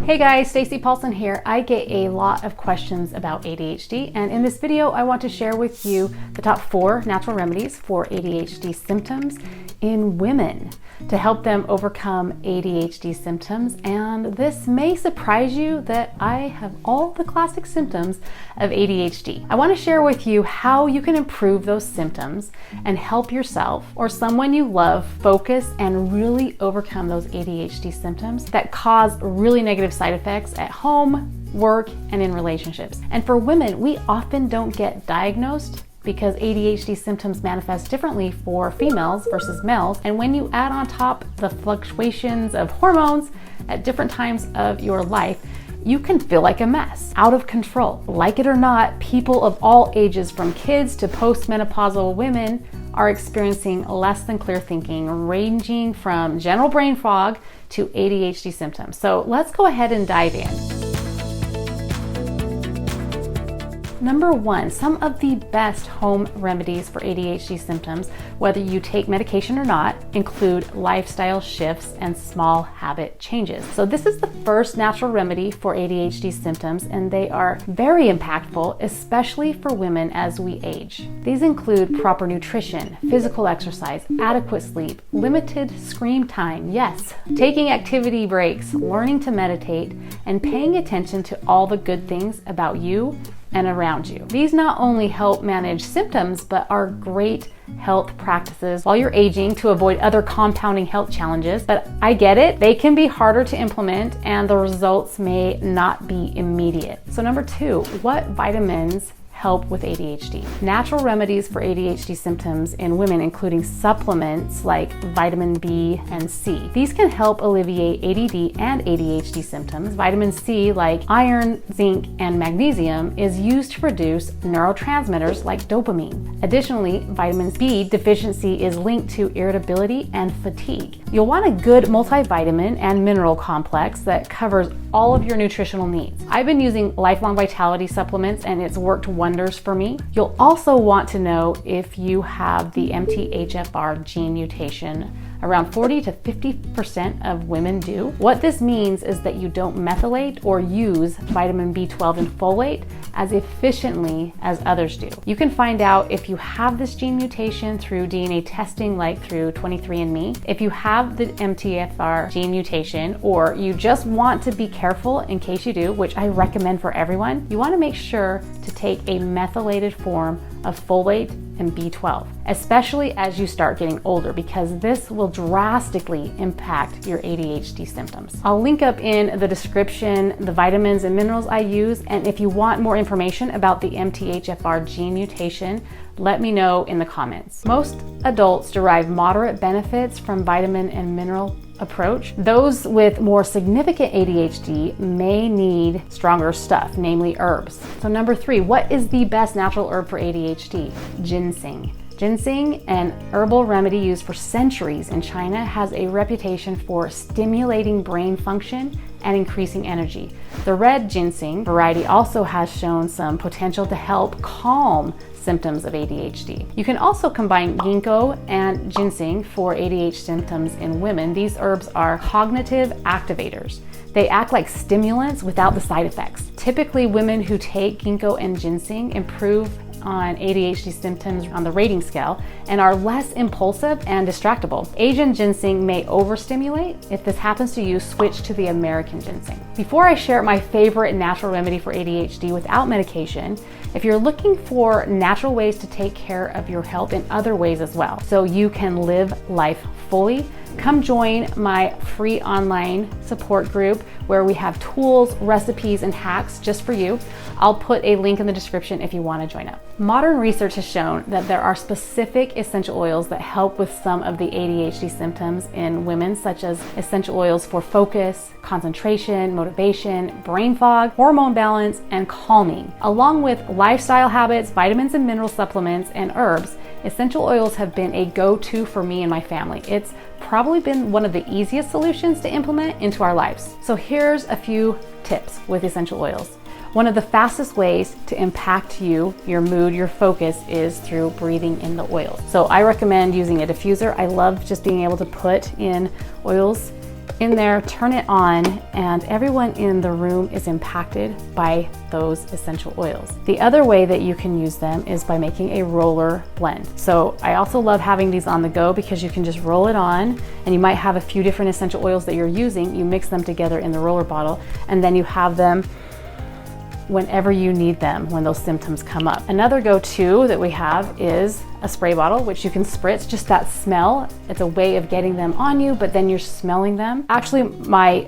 Hey guys, Stacey Paulson here. I get a lot of questions about ADHD, and in this video I want to share with you the top 4 natural remedies for ADHD symptoms in women to help them overcome ADHD symptoms. And this may surprise you that I have all the classic symptoms of ADHD. I want to share with you how you can improve those symptoms and help yourself or someone you love focus and really overcome those ADHD symptoms that cause really negative side effects at home, work, and in relationships. And for women, we often don't get diagnosed because ADHD symptoms manifest differently for females versus males. And when you add on top the fluctuations of hormones at different times of your life, you can feel like a mess, out of control. Like it or not, people of all ages, from kids to postmenopausal women, are experiencing less than clear thinking, ranging from general brain fog to ADHD symptoms. So let's go ahead and dive in. Number 1, some of the best home remedies for ADHD symptoms, whether you take medication or not, include lifestyle shifts and small habit changes. So this is the first natural remedy for ADHD symptoms, and they are very impactful, especially for women as we age. These include proper nutrition, physical exercise, adequate sleep, limited screen time, yes, taking activity breaks, learning to meditate, and paying attention to all the good things about you and around you. These not only help manage symptoms, but are great health practices while you're aging to avoid other compounding health challenges. But I get it, they can be harder to implement and the results may not be immediate. So number 2, what vitamins help with ADHD? Natural remedies for ADHD symptoms in women, including supplements like vitamin B and C. These can help alleviate ADD and ADHD symptoms. Vitamin C, like iron, zinc, and magnesium, is used to produce neurotransmitters like dopamine. Additionally, vitamin B deficiency is linked to irritability and fatigue. You'll want a good multivitamin and mineral complex that covers all of your nutritional needs. I've been using Lifelong Vitality supplements and it's worked wonders for me. You'll also want to know if you have the MTHFR gene mutation. Around 40 to 50% of women do. What this means is that you don't methylate or use vitamin B12 and folate as efficiently as others do. You can find out if you have this gene mutation through DNA testing, like through 23andMe. If you have the MTHFR gene mutation, or you just want to be careful in case you do, which I recommend for everyone, you want to make sure to take a methylated form of folate and B12, especially as you start getting older, because this will drastically impact your ADHD symptoms. I'll link up in the description the vitamins and minerals I use, and if you want more information about the MTHFR gene mutation, let me know in the comments. Most adults derive moderate benefits from vitamin and mineral approach. Those with more significant ADHD may need stronger stuff, namely herbs. So number 3, what is the best natural herb for ADHD? Ginseng. Ginseng, an herbal remedy used for centuries in China, has a reputation for stimulating brain function and increasing energy. The red ginseng variety also has shown some potential to help calm symptoms of ADHD. You can also combine ginkgo and ginseng for ADHD symptoms in women. These herbs are cognitive activators. They act like stimulants without the side effects. Typically, women who take ginkgo and ginseng improve on ADHD symptoms on the rating scale and are less impulsive and distractible. Asian ginseng may overstimulate. If this happens to you, switch to the American ginseng. Before I share my favorite natural remedy for ADHD without medication, if you're looking for natural ways to take care of your health in other ways as well, so you can live life fully, come join my free online support group where we have tools, recipes, and hacks just for you. I'll put a link in the description if you want to join up. Modern research has shown that there are specific essential oils that help with some of the ADHD symptoms in women, such as essential oils for focus, concentration, motivation, brain fog, hormone balance, and calming. Along with lifestyle habits, vitamins and mineral supplements, and herbs, essential oils have been a go-to for me and my family. It's probably been one of the easiest solutions to implement into our lives. So here's a few tips with essential oils. One of the fastest ways to impact you, your mood, your focus is through breathing in the oils. So I recommend using a diffuser. I love just being able to put in oils in there, turn it on, and everyone in the room is impacted by those essential oils. The other way that you can use them is by making a roller blend. So I also love having these on the go because you can just roll it on, and you might have a few different essential oils that you're using. You mix them together in the roller bottle, and then you have them whenever you need them when those symptoms come up. Another go-to that we have is a spray bottle, which you can spritz. Just that smell, it's a way of getting them on you, but then you're smelling them. Actually, my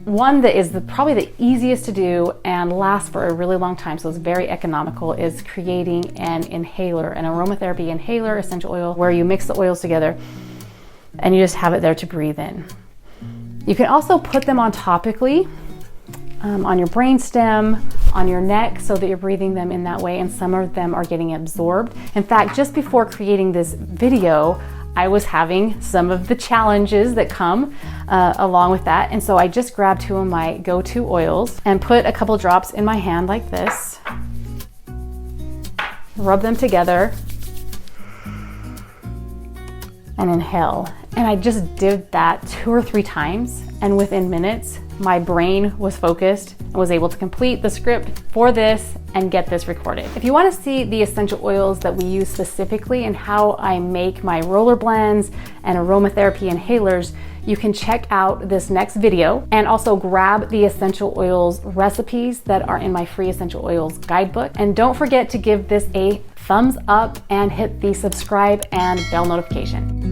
one that is probably the easiest to do and lasts for a really long time, so it's very economical, is creating an inhaler, an aromatherapy inhaler essential oil, where you mix the oils together and you just have it there to breathe in. You can also put them on topically, on your brainstem, on your neck, so that you're breathing them in that way, and some of them are getting absorbed. In fact, just before creating this video, I was having some of the challenges that come along with that, and so I just grabbed two of my go-to oils and put a couple drops in my hand like this, rub them together, and inhale. And I just did that 2 or 3 times, and within minutes, my brain was focused and was able to complete the script for this and get this recorded. If you want to see the essential oils that we use specifically and how I make my roller blends and aromatherapy inhalers, you can check out this next video, and also grab the essential oils recipes that are in my free essential oils guidebook. And don't forget to give this a thumbs up and hit the subscribe and bell notification.